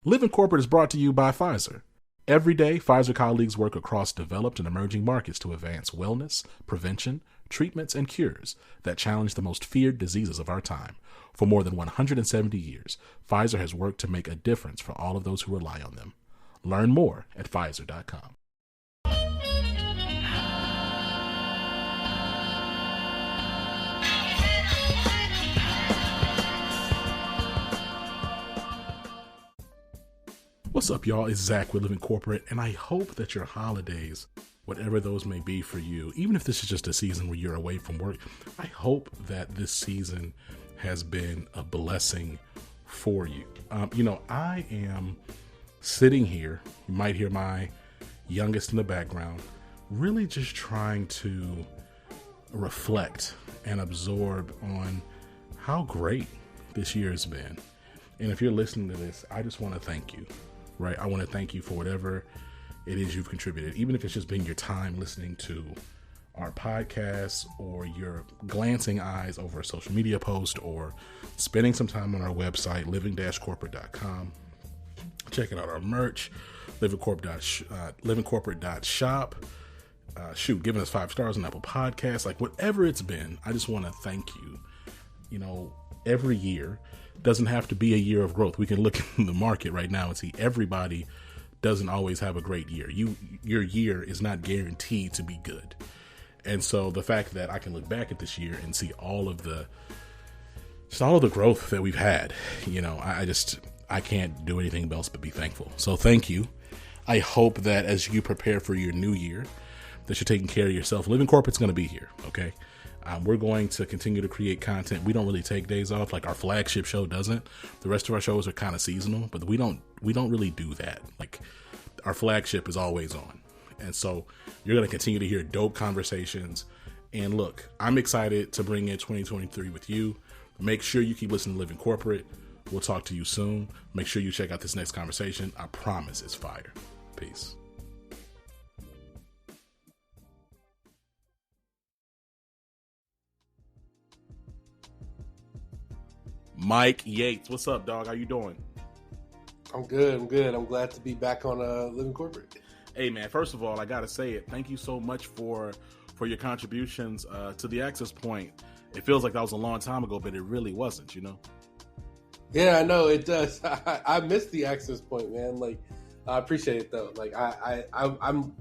Living Corporate is brought to you by Pfizer. Every day, Pfizer colleagues work across developed and emerging markets to advance wellness, prevention, treatments, and cures that challenge the most feared diseases of our time. For more than 170 years, Pfizer has worked to make a difference for all of those who rely on them. Learn more at Pfizer.com. What's up, y'all? It's Zach with Living Corporate, and I hope that your holidays, whatever those may be for you, even if this is just a season where you're away from work, I hope that this season has been a blessing for you. I am sitting here, you might hear my youngest in the background, really just trying to reflect and absorb on how great this year has been. And if you're listening to this, I just want to thank you. Right? I want to thank you for whatever it is you've contributed, even if it's just been your time listening to our podcast or your glancing eyes over a social media post or spending some time on our website, living-corporate.com, checking out our merch, livingcorporate.shop, giving us 5 stars on Apple Podcasts, like whatever it's been. I just want to thank you. Every year doesn't have to be a year of growth. We can look in the market right now and see everybody doesn't always have a great year. Your year is not guaranteed to be good. And so the fact that I can look back at this year and see all of the growth that we've had, I can't do anything else but be thankful. So thank you. I hope that as you prepare for your new year, that you're taking care of yourself. Living Corporate's going to be here. Okay. We're going to continue to create content. We don't really take days off, like our flagship show doesn't. The rest of our shows are kind of seasonal, but we don't really do that. Like our flagship is always on. And so you're going to continue to hear dope conversations. And look, I'm excited to bring in 2023 with you. Make sure you keep listening to Living Corporate. We'll talk to you soon. Make sure you check out this next conversation. I promise it's fire. Peace. Mike Yates, what's up, dog? How you doing? I'm good. I'm glad to be back on Living Corporate. Hey, man, first of all, I got to say it. Thank you so much for your contributions to the Access Point. It feels like that was a long time ago, but it really wasn't, Yeah, I know it does. I missed the Access Point, man. Like, I appreciate it though. Like, I'm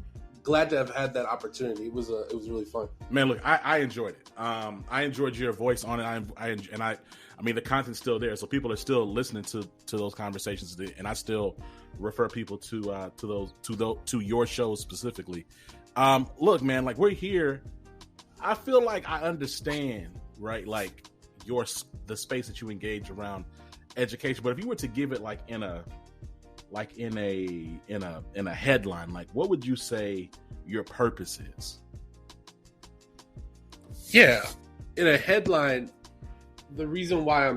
glad to have had that opportunity. It was really fun. Man, look, I enjoyed it. I enjoyed your voice on it. I mean, the content's still there, so people are still listening to those conversations, and I still refer people to your shows specifically. Look, man, like we're here. I feel like I understand, right? Like the space that you engage around education, but if you were to give it like in a headline, like what would you say your purpose is? Yeah, in a headline. The reason why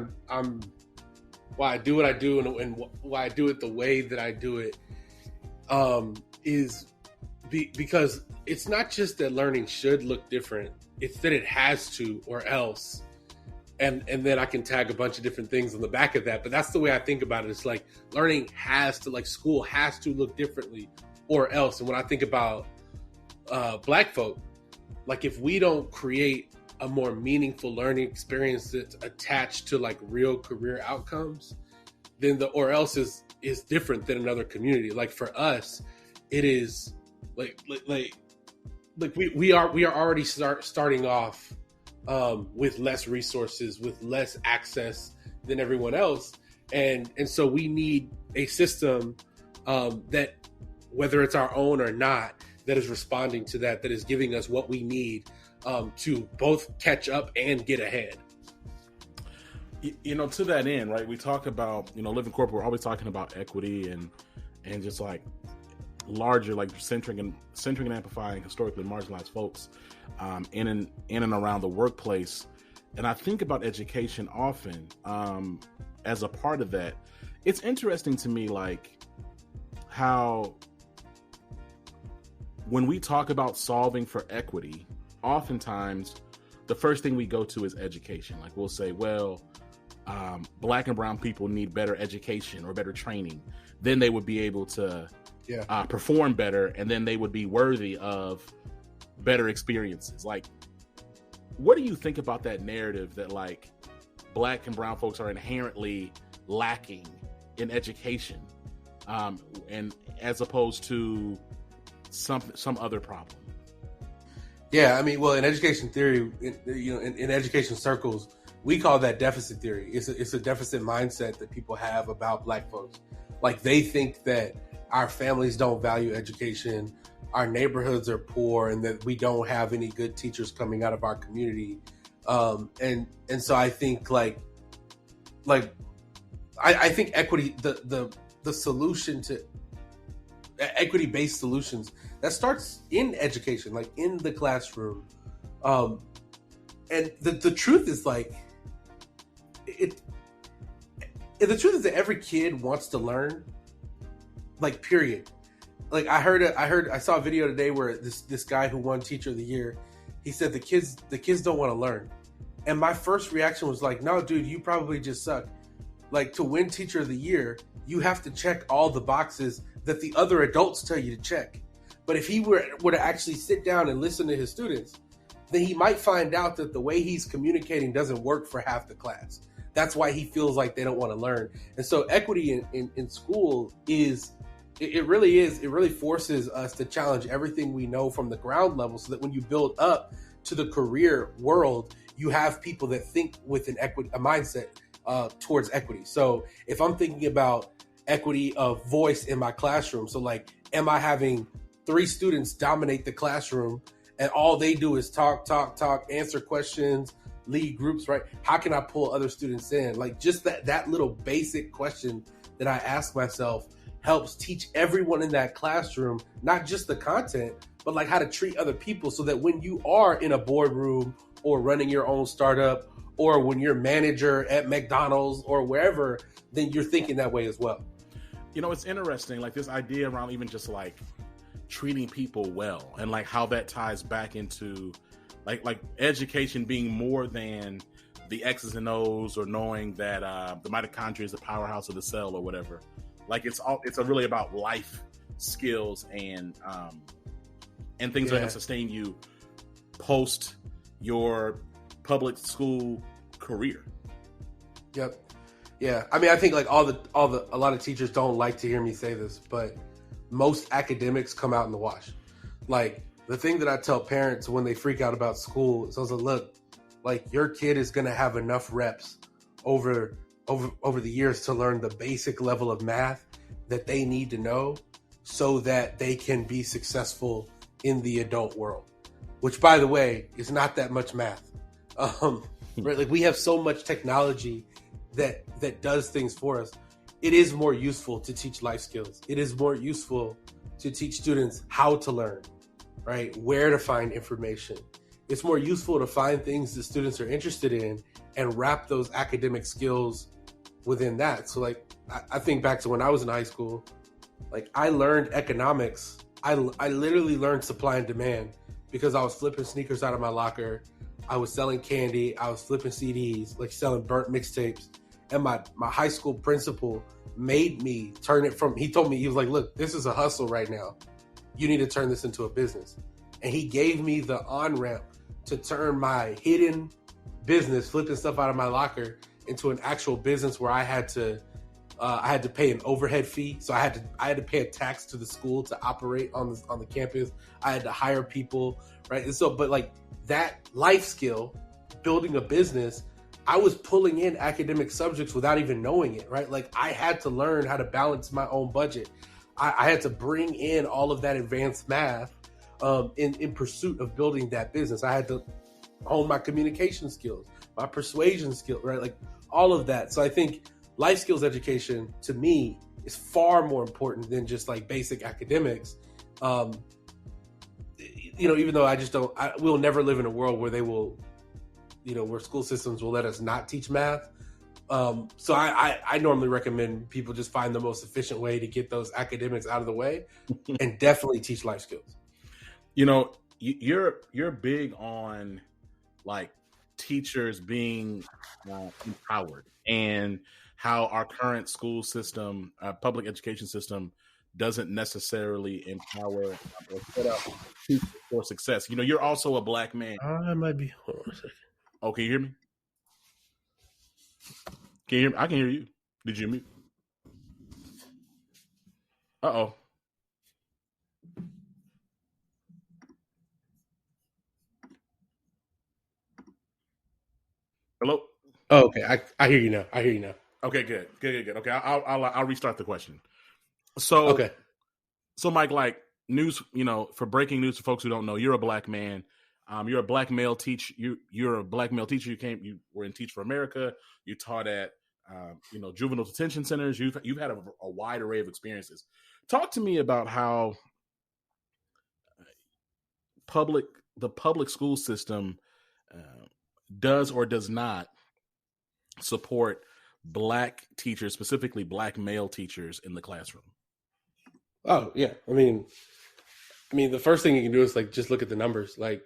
why I do what I do and why I do it the way that I do it is because it's not just that learning should look different. It's that it has to, or else. And then I can tag a bunch of different things on the back of that. But that's the way I think about it. It's like learning has to, like school has to look differently or else. And when I think about Black folk, like if we don't create a more meaningful learning experience that's attached to like real career outcomes, then the or else is different than another community. Like for us, it is like we are already starting off with less resources, with less access than everyone else, and so we need a system that, whether it's our own or not, that is responding to that is giving us what we need to both catch up and get ahead. To that end, right? We talk about, Living Corporate, we're always talking about equity and just like larger, like centering and amplifying historically marginalized folks in and around the workplace. And I think about education often as a part of that. It's interesting to me, like how when we talk about solving for equity, oftentimes the first thing we go to is education. Like we'll say, well, Black and brown people need better education or better training, then they would be able to perform better, and then they would be worthy of better experiences. Like, what do you think about that narrative that like Black and brown folks are inherently lacking in education, and as opposed to some other problem? Yeah, I mean, well, in education theory, in education circles, we call that deficit theory. It's a deficit mindset that people have about Black folks. Like, they think that our families don't value education, our neighborhoods are poor, and that we don't have any good teachers coming out of our community. And so I think I think equity, the solution to equity-based solutions, that starts in education, like in the classroom. And the truth is like, the truth is that every kid wants to learn, like, period. Like, I saw a video today where this guy who won Teacher of the Year, he said the kids don't want to learn. And my first reaction was like, no, dude, you probably just suck. Like, to win Teacher of the Year, you have to check all the boxes that the other adults tell you to check. But if he were to actually sit down and listen to his students, then he might find out that the way he's communicating doesn't work for half the class. That's why he feels like they don't want to learn. And so equity in school it really forces us to challenge everything we know from the ground level, so that when you build up to the career world, you have people that think with a mindset towards equity. So if I'm thinking about equity of voice in my classroom, so like, am I having 3 students dominate the classroom and all they do is talk, answer questions, lead groups, right? How can I pull other students in? Like, just that little basic question that I ask myself helps teach everyone in that classroom, not just the content, but like how to treat other people, so that when you are in a boardroom or running your own startup, or when you're manager at McDonald's or wherever, then you're thinking that way as well. You know, it's interesting, like this idea around even just like treating people well, and like how that ties back into like education being more than the X's and O's, or knowing that the mitochondria is the powerhouse of the cell or whatever. Like, it's really about life skills and things that can sustain you post your public school career. Yep. Yeah. I mean, I think like a lot of teachers don't like to hear me say this, but most academics come out in the wash. Like, the thing that I tell parents when they freak out about school is, I was like, look, like, your kid is going to have enough reps over the years to learn the basic level of math that they need to know, so that they can be successful in the adult world, which, by the way, is not that much math. Right? Like, we have so much technology that does things for us. It is more useful to teach life skills. It is more useful to teach students how to learn, right? Where to find information. It's more useful to find things that students are interested in and wrap those academic skills within that. So like, I think back to when I was in high school, like, I learned economics. I literally learned supply and demand because I was flipping sneakers out of my locker. I was selling candy. I was flipping CDs, like selling burnt mixtapes. And my high school principal made me turn it from, he told me, he was like, look, this is a hustle right now. You need to turn this into a business. And he gave me the on-ramp to turn my hidden business, flipping stuff out of my locker, into an actual business where I had to pay an overhead fee. So I had to pay a tax to the school to operate on the campus. I had to hire people, right? And so, but like, that life skill, building a business, I was pulling in academic subjects without even knowing it, right? Like, I had to learn how to balance my own budget. I had to bring in all of that advanced math in pursuit of building that business. I had to hone my communication skills, my persuasion skills, right? Like, all of that. So I think life skills education, to me, is far more important than just like basic academics. Even though we'll never live in a world where they will, where school systems will let us not teach math. So I normally recommend people just find the most efficient way to get those academics out of the way and definitely teach life skills. You're big on like teachers being empowered, and how our current school system, public education system, doesn't necessarily empower or set up teachers for success. You know, you're also a black man. I might be. Hold on a second. Oh, can you hear me? Can you hear me? I can hear you. Did you mute? Uh-oh. Hello? Oh, okay. I hear you now. Okay, good. Okay, I'll restart the question. So, Okay. So Mike, like news, you know, for breaking news for folks who don't know, you're a black man. You're a black male teacher. You're a black male teacher. You were in Teach for America. You taught at juvenile detention centers. You've had a wide array of experiences. Talk to me about how the public school system does or does not support black teachers, specifically black male teachers, in the classroom. Oh yeah. I mean, the first thing you can do is like just look at the numbers. Like,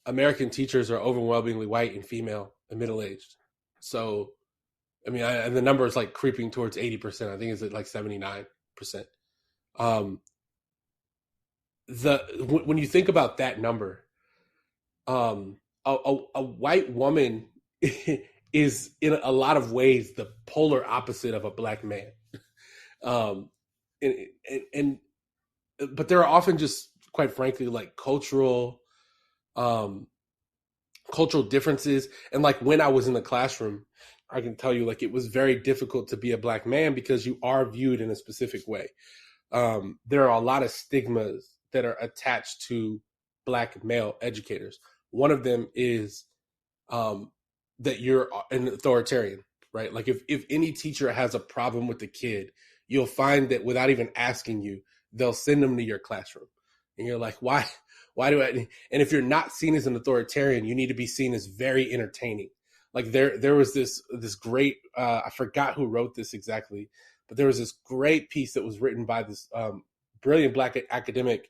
American teachers are overwhelmingly white and female and middle aged. So, I mean, and the number is like creeping towards 80%. I think it's at like 79%. When you think about that number, a white woman is in a lot of ways the polar opposite of a black man. But there are often just, quite frankly, like cultural differences. And like when I was in the classroom, I can tell you, like, it was very difficult to be a black man because you are viewed in a specific way. There are a lot of stigmas that are attached to black male educators. One of them is that you're an authoritarian, right? Like if any teacher has a problem with the kid, you'll find that without even asking you, they'll send them to your classroom. And you're like, why do I? And if you're not seen as an authoritarian, you need to be seen as very entertaining. Like there was this great, I forgot who wrote this exactly, but there was this great piece that was written by this brilliant black academic,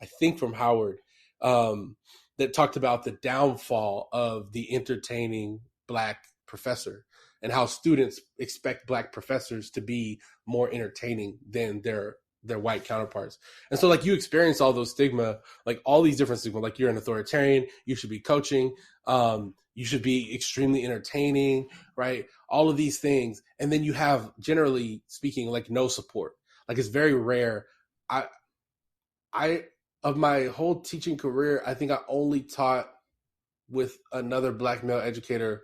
I think from Howard, that talked about the downfall of the entertaining black professor and how students expect black professors to be more entertaining than their white counterparts. And so like you experience all those stigma, like all these different stigma, like you're an authoritarian, you should be coaching, you should be extremely entertaining, right? All of these things. And then you have, generally speaking, like no support. Like it's very rare. I of my whole teaching career, I think I only taught with another black male educator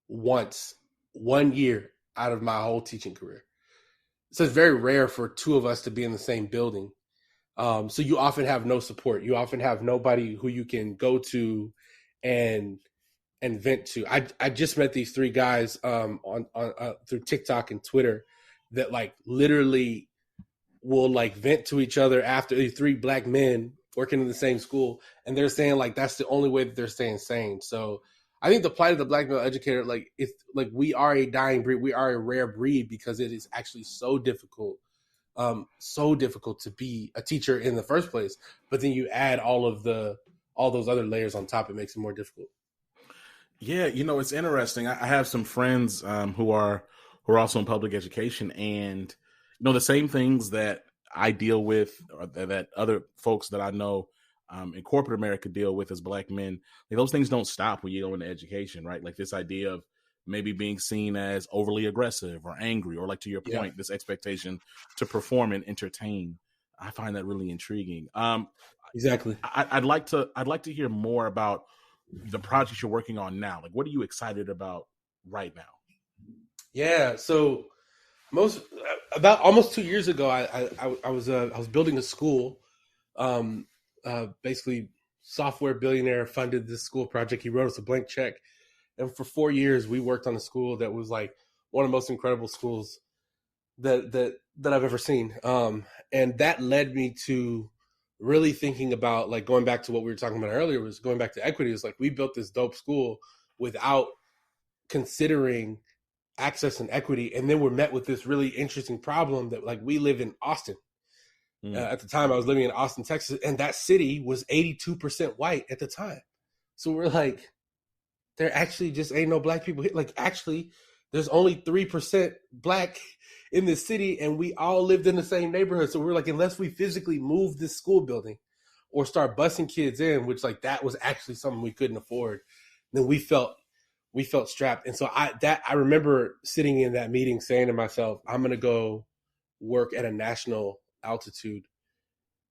once, 1 year out of my whole teaching career. So it's very rare for two of us to be in the same building. So you often have no support. You often have nobody who you can go to and vent to. I just met these three guys on through TikTok and Twitter that like literally will like vent to each other after these three black men working in the same school. And they're saying like that's the only way that they're staying sane. So I think the plight of the black male educator, like it's like we are a dying breed. We are a rare breed because it is actually so difficult to be a teacher in the first place. But then you add all those other layers on top, it makes it more difficult. Yeah, you know, it's interesting. I have some friends who are also in public education, and you know the same things that I deal with, or that other folks that I know in corporate America deal with as black men. Like, those things don't stop when you go into education, right? Like this idea of maybe being seen as overly aggressive or angry, or like to your point, this expectation to perform and entertain. I find that really intriguing. Exactly. I'd like to hear more about the project you're working on now. Like, what are you excited about right now? Yeah. So about almost 2 years ago, I was building a school. Basically, software billionaire funded this school project. He wrote us a blank check, and for 4 years we worked on a school that was like one of the most incredible schools that I've ever seen. And that led me to really thinking about, like, going back to what we were talking about earlier, was going back to equity. It's like we built this dope school without considering access and equity, and then we're met with this really interesting problem that, like, we live in Austin. At the time I was living in Austin, Texas, and that city was 82% white at the time. So we're like, there actually just ain't no black people here. Like, actually, there's only 3% black in this city, and we all lived in the same neighborhood. So we're like, unless we physically move this school building or start busing kids in, which like that was actually something we couldn't afford, then we felt strapped. And so I remember sitting in that meeting saying to myself, I'm gonna go work at a national altitude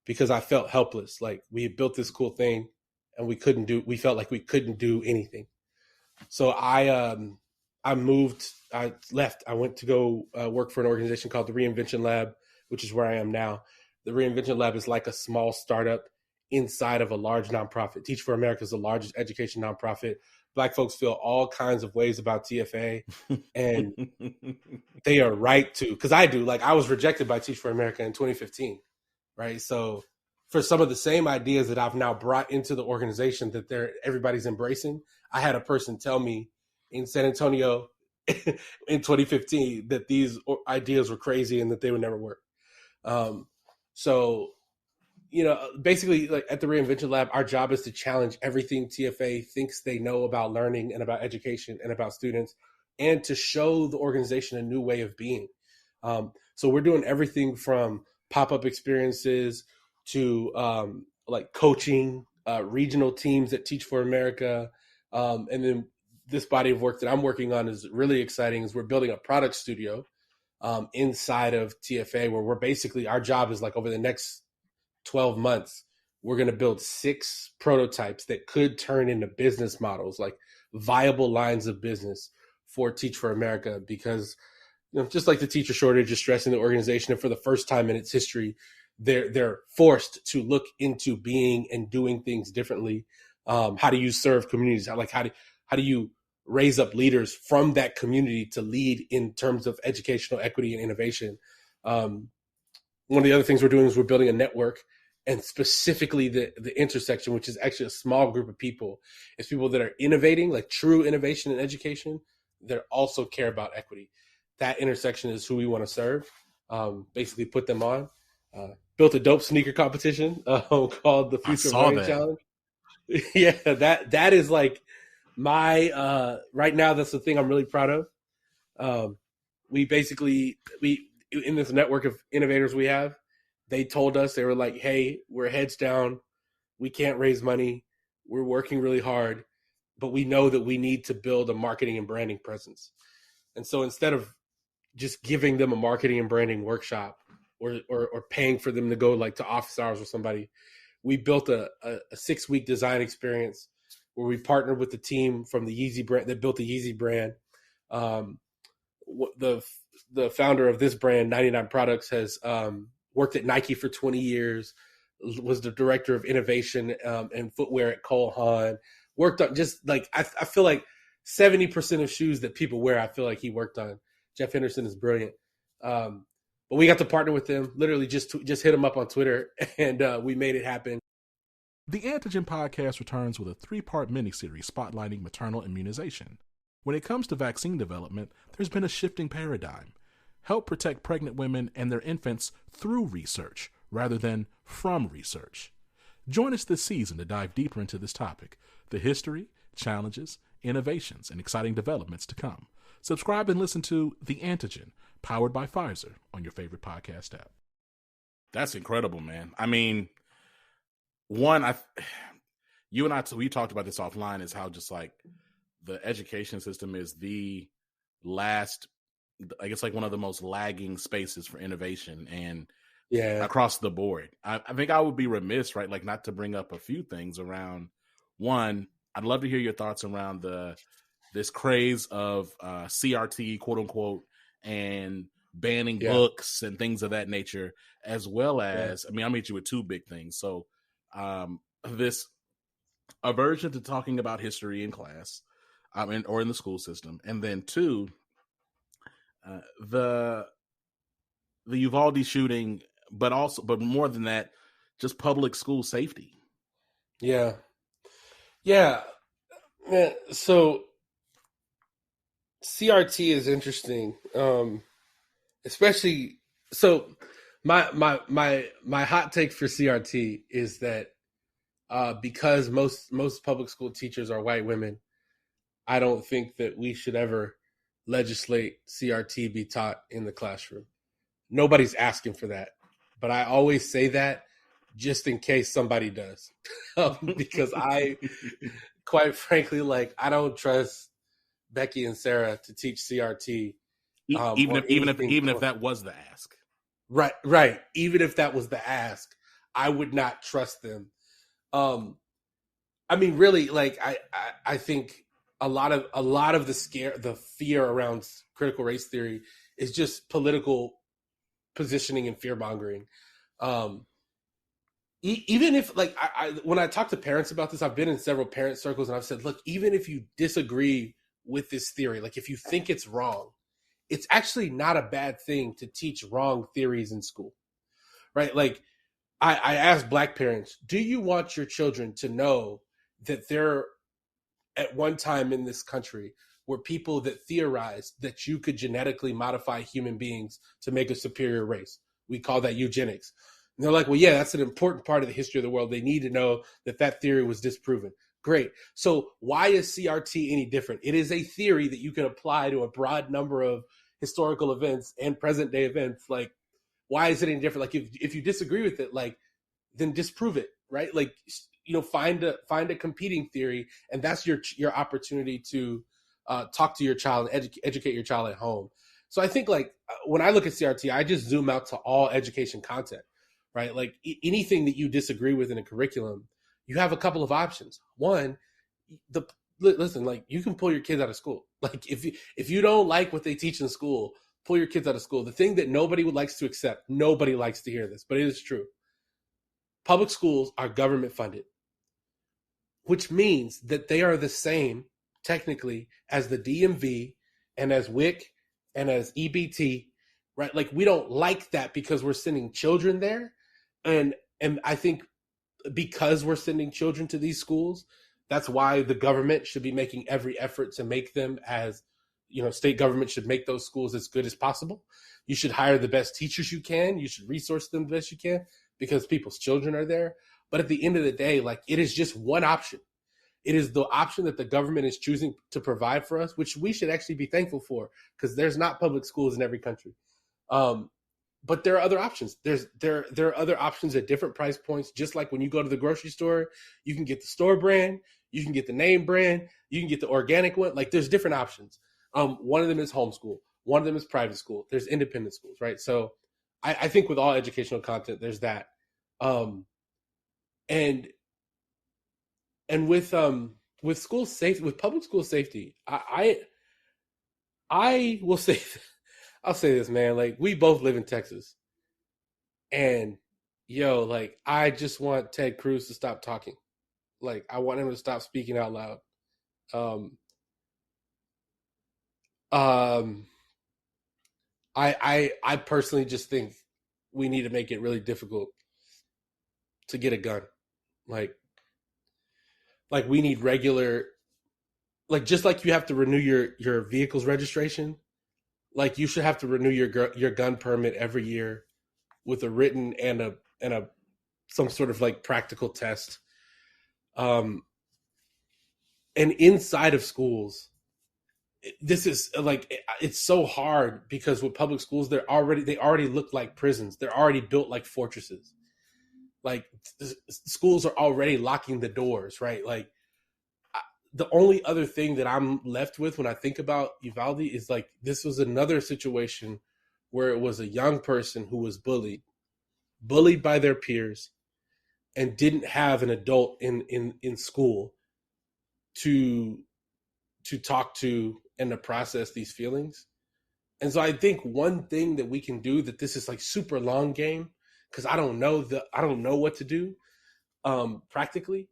because I felt helpless. Like we had built this cool thing and we felt like we couldn't do anything. So I moved, I left. I went to go work for an organization called the Reinvention Lab, which is where I am now. The Reinvention Lab is like a small startup inside of a large nonprofit. Teach for America is the largest education nonprofit. Black folks feel all kinds of ways about TFA, and they are right to, because I do. Like I was rejected by Teach for America in 2015, right? So for some of the same ideas that I've now brought into the organization that everybody's embracing, I had a person tell me in San Antonio in 2015 that these ideas were crazy and that they would never work. So, basically, like at the Reinvention Lab, our job is to challenge everything TFA thinks they know about learning and about education and about students, and to show the organization a new way of being. So we're doing everything from pop-up experiences to like coaching regional teams that Teach for America. And then this body of work that I'm working on is really exciting, is we're building a product studio inside of TFA, where we're basically, our job is like over the next 12 months, we're going to build 6 prototypes that could turn into business models, like viable lines of business for Teach for America. Because just like the teacher shortage is stressing the organization, and for the first time in its history, they're forced to look into being and doing things differently. How do you serve communities? How do you raise up leaders from that community to lead in terms of educational equity and innovation? One of the other things we're doing is we're building a network, and specifically the intersection, which is actually a small group of people. It's people that are innovating, like true innovation in education, that also care about equity. That intersection is who we want to serve. Basically put them on. Built a dope sneaker competition called the Future of Learning Challenge. Yeah, that is like my right now. That's the thing I'm really proud of. We in this network of innovators we have, they told us, they were like, "Hey, we're heads down. We can't raise money. We're working really hard, but we know that we need to build a marketing and branding presence." And so instead of just giving them a marketing and branding workshop or paying for them to go like to office hours with somebody, we built a 6-week design experience where we partnered with the team from the Yeezy brand that built the Yeezy brand. The founder of this brand, 99 Products, has worked at Nike for 20 years, was the director of innovation and footwear at Cole Haan, worked on just like, I feel like 70% of shoes that people wear, I feel like he worked on. Jeff Henderson is brilliant. But we got to partner with them, literally just hit him up on Twitter, and we made it happen. The Antigen podcast returns with a 3-part miniseries spotlighting maternal immunization. When it comes to vaccine development, there's been a shifting paradigm. Help protect pregnant women and their infants through research rather than from research. Join us this season to dive deeper into this topic, the history, challenges, innovations, and exciting developments to come. Subscribe and listen to The Antigen, powered by Pfizer, on your favorite podcast app. That's incredible, man. I mean, you and I, we talked about this offline, is how just like the education system is the last, I guess, like one of the most lagging spaces for innovation and across the board. I think I would be remiss, right, like not to bring up a few things around. One, I'd love to hear your thoughts around this craze of CRT, quote unquote, and banning books and things of that nature, as well as, I mean, I'll meet you with 2 big things. So this aversion to talking about history in class or in the school system. And then 2, the Uvalde shooting, but more than that, just public school safety. Yeah. So CRT is interesting, especially. So my hot take for CRT is that because most public school teachers are white women, I don't think that we should ever legislate CRT be taught in the classroom. Nobody's asking for that, but I always say that just in case somebody does, because I, quite frankly, like I don't trust Becky and Sarah to teach CRT. Even if that was the ask. Right. Even if that was the ask, I would not trust them. I mean, really, like I think a lot of the fear around critical race theory is just political positioning and fear mongering. Even if like when I talk to parents about this, I've been in several parent circles and I've said, look, even if you disagree with this theory, like if you think it's wrong, it's actually not a bad thing to teach wrong theories in school, right? Like I ask Black parents, do you want your children to know that there at one time in this country were people that theorized that you could genetically modify human beings to make a superior race? We call that eugenics. And they're like, well, yeah, that's an important part of the history of the world. They need to know that that theory was disproven. Great. So why is CRT any different? It is a theory that you can apply to a broad number of historical events and present day events. Like, why is it any different? Like, if you disagree with it, like, then disprove it, right? Like, find a competing theory, and that's your opportunity to talk to your child and educate your child at home. So I think like when I look at CRT, I just zoom out to all education content, right? Like anything that you disagree with in a curriculum, you have a couple of options. One, listen, like you can pull your kids out of school. Like if you don't like what they teach in school, pull your kids out of school. The thing that nobody likes to accept, nobody likes to hear this, but it is true. Public schools are government funded, which means that they are the same technically as the DMV and as WIC and as EBT, right? Like we don't like that because we're sending children there. And I think because we're sending children to these schools, that's why the government should be making every effort to make them as, state government should make those schools as good as possible. You should hire the best teachers you can. You should resource them the best you can because people's children are there. But at the end of the day, like it is just one option. It is the option that the government is choosing to provide for us, which we should actually be thankful for because there's not public schools in every country. But there are other options. There are other options at different price points. Just like when you go to the grocery store, you can get the store brand, you can get the name brand, you can get the organic one. Like there's different options. One of them is homeschool. One of them is private school. There's independent schools, right? So I think with all educational content, there's that. And with school safety, with public school safety, I will say, I'll say this, man. Like we both live in Texas, and like I just want Ted Cruz to stop talking. Like I want him to stop speaking out loud. I personally just think we need to make it really difficult to get a gun. Like we need regular, like just like you have to renew your vehicle's registration, like you should have to renew your gun permit every year with a written and a some sort of like practical test. And inside of schools, this is like it's so hard because with public schools they already look like prisons. They're already built like fortresses. Like schools are already locking the doors, right? Like the only other thing that I'm left with when I think about Uvalde is like this was another situation where it was a young person who was bullied by their peers and didn't have an adult in school to talk to and to process these feelings. And so I think one thing that we can do, that this is like super long game because I don't know what to do practically.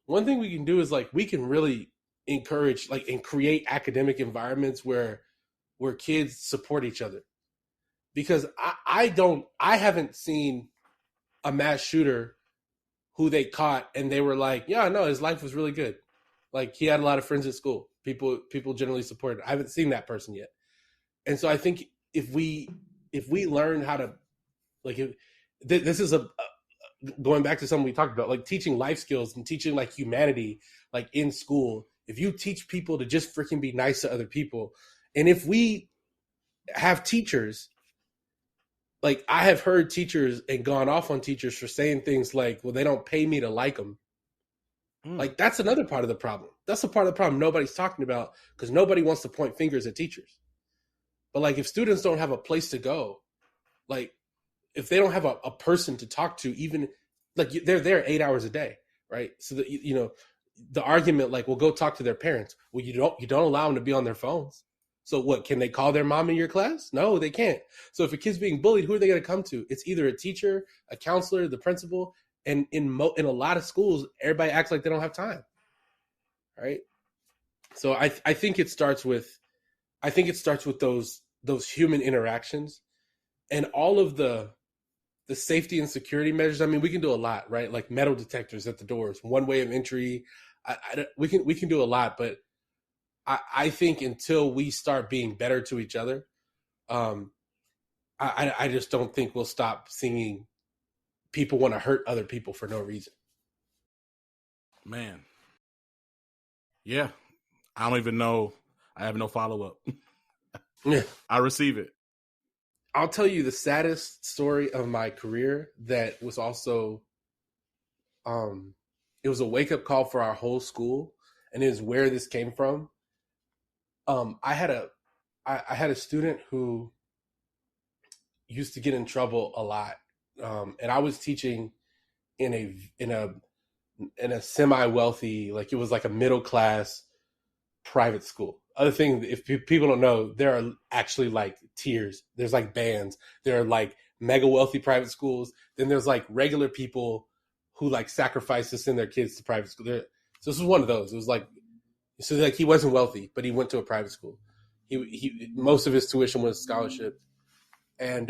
One thing we can do is like we can really encourage like and create academic environments where kids support each other. Because I haven't seen a mass shooter who they caught and they were like, yeah, no, his life was really good. Like he had a lot of friends at school. People generally supported. I haven't seen that person yet. And so I think if we learn how to, like, this is going back to something we talked about, like teaching life skills and teaching like humanity, like in school. If you teach people to just freaking be nice to other people, and if we have teachers, like I have heard teachers and gone off on teachers for saying things like, well, they don't pay me to like them. Like that's another part of the problem. That's a part of the problem nobody's talking about because nobody wants to point fingers at teachers. But like if students don't have a place to go, like if they don't have a person to talk to, even like they're there 8 hours a day, right? So that you know the argument like, well, go talk to their parents. Well, you don't allow them to be on their phones. So what, can they call their mom in your class? No, they can't. So if a kid's being bullied, who are they going to come to? It's either a teacher, a counselor, the principal. And in a lot of schools, everybody acts like they don't have time, right? So I think it starts with those human interactions and all of the safety and security measures. I mean, we can do a lot, right? Like metal detectors at the doors, one way of entry. We can do a lot, but I think until we start being better to each other, I just don't think we'll stop seeing people want to hurt other people for no reason. Man. Yeah. I don't even know. I have no follow-up. Yeah. I receive it. I'll tell you the saddest story of my career that was also, it was a wake-up call for our whole school, and it is where this came from. I had a student who used to get in trouble a lot, and I was teaching in a semi-wealthy, like it was like a middle-class private school. Other thing, if people don't know, there are actually like tiers. There's like bands. There are like mega wealthy private schools. Then there's like regular people who like sacrifice to send their kids to private school. So this was one of those. It was like, so like he wasn't wealthy, but he went to a private school. He most of his tuition was scholarship, and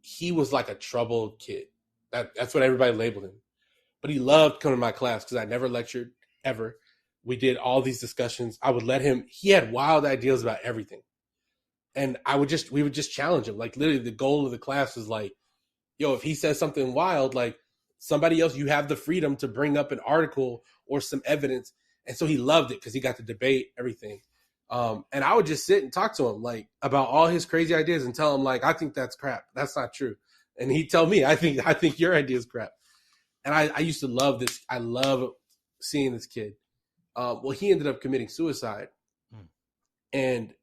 he was like a troubled kid. That's what everybody labeled him. But he loved coming to my class because I never lectured ever. We did all these discussions. I would let him. He had wild ideas about everything, and we would just challenge him. Like literally, the goal of the class was like, yo, if he says something wild, like somebody else, you have the freedom to bring up an article or some evidence. And so he loved it because he got to debate everything. And I would just sit and talk to him like about all his crazy ideas and tell him like, I think that's crap. That's not true. And he'd tell me, I think your idea is crap. And I used to love this. I love seeing this kid. Well, he ended up committing suicide, and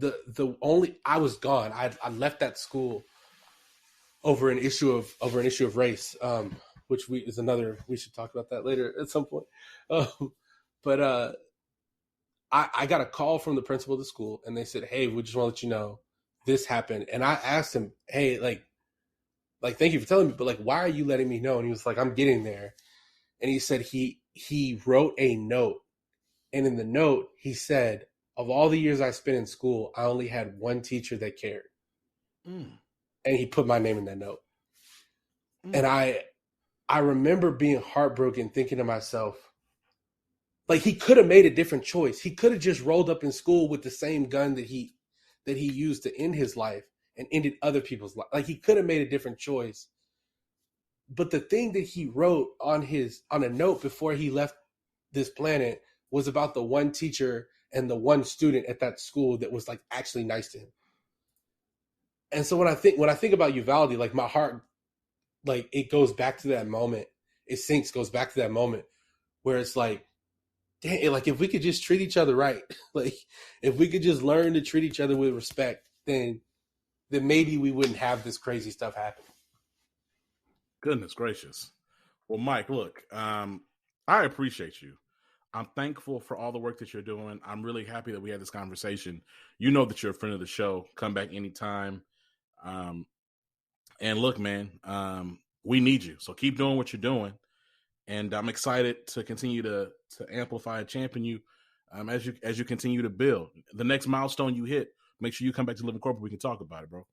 I was gone. I left that school over an issue of race, which we should talk about that later at some point. But I got a call from the principal of the school, and they said, "Hey, we just want to let you know this happened." And I asked him, "Hey, like thank you for telling me, but like, why are you letting me know?" And he was like, "I'm getting there." And he said he wrote a note, and in the note he said, "Of all the years I spent in school, I only had one teacher that cared." And he put my name in that note. And I remember being heartbroken, thinking to myself, like he could have made a different choice. He could have just rolled up in school with the same gun that he used to end his life and ended other people's life. Like he could have made a different choice. But the thing that he wrote on a note before he left this planet was about the one teacher and the one student at that school that was like actually nice to him. And so when I think about Uvalde, like my heart, like it goes back to that moment. Goes back to that moment where it's like, dang, like if we could just treat each other right, like if we could just learn to treat each other with respect, then maybe we wouldn't have this crazy stuff happen. Goodness gracious. Well, Mike, look, I appreciate you. I'm thankful for all the work that you're doing. I'm really happy that we had this conversation. You know that you're a friend of the show. Come back anytime. And look, man, we need you. So keep doing what you're doing. And I'm excited to continue to amplify and champion you as you continue to build. The next milestone you hit, make sure you come back to Living Corporate. We can talk about it, bro.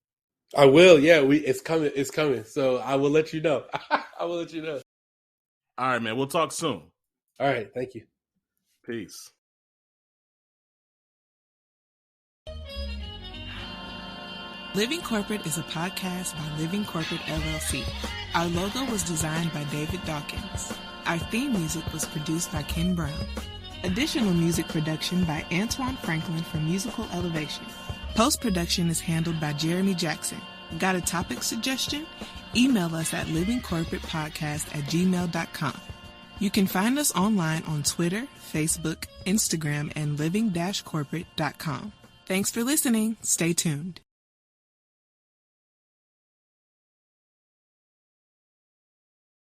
I will. Yeah, it's coming. It's coming. So I will let you know. I will let you know. All right, man. We'll talk soon. All right. Thank you. Peace. Living Corporate is a podcast by Living Corporate LLC. Our logo was designed by David Dawkins. Our theme music was produced by Ken Brown. Additional music production by Antoine Franklin for Musical Elevation. Post-production is handled by Jeremy Jackson. Got a topic suggestion? Email us at livingcorporatepodcast@gmail.com. You can find us online on Twitter, Facebook, Instagram, and living-corporate.com. Thanks for listening. Stay tuned.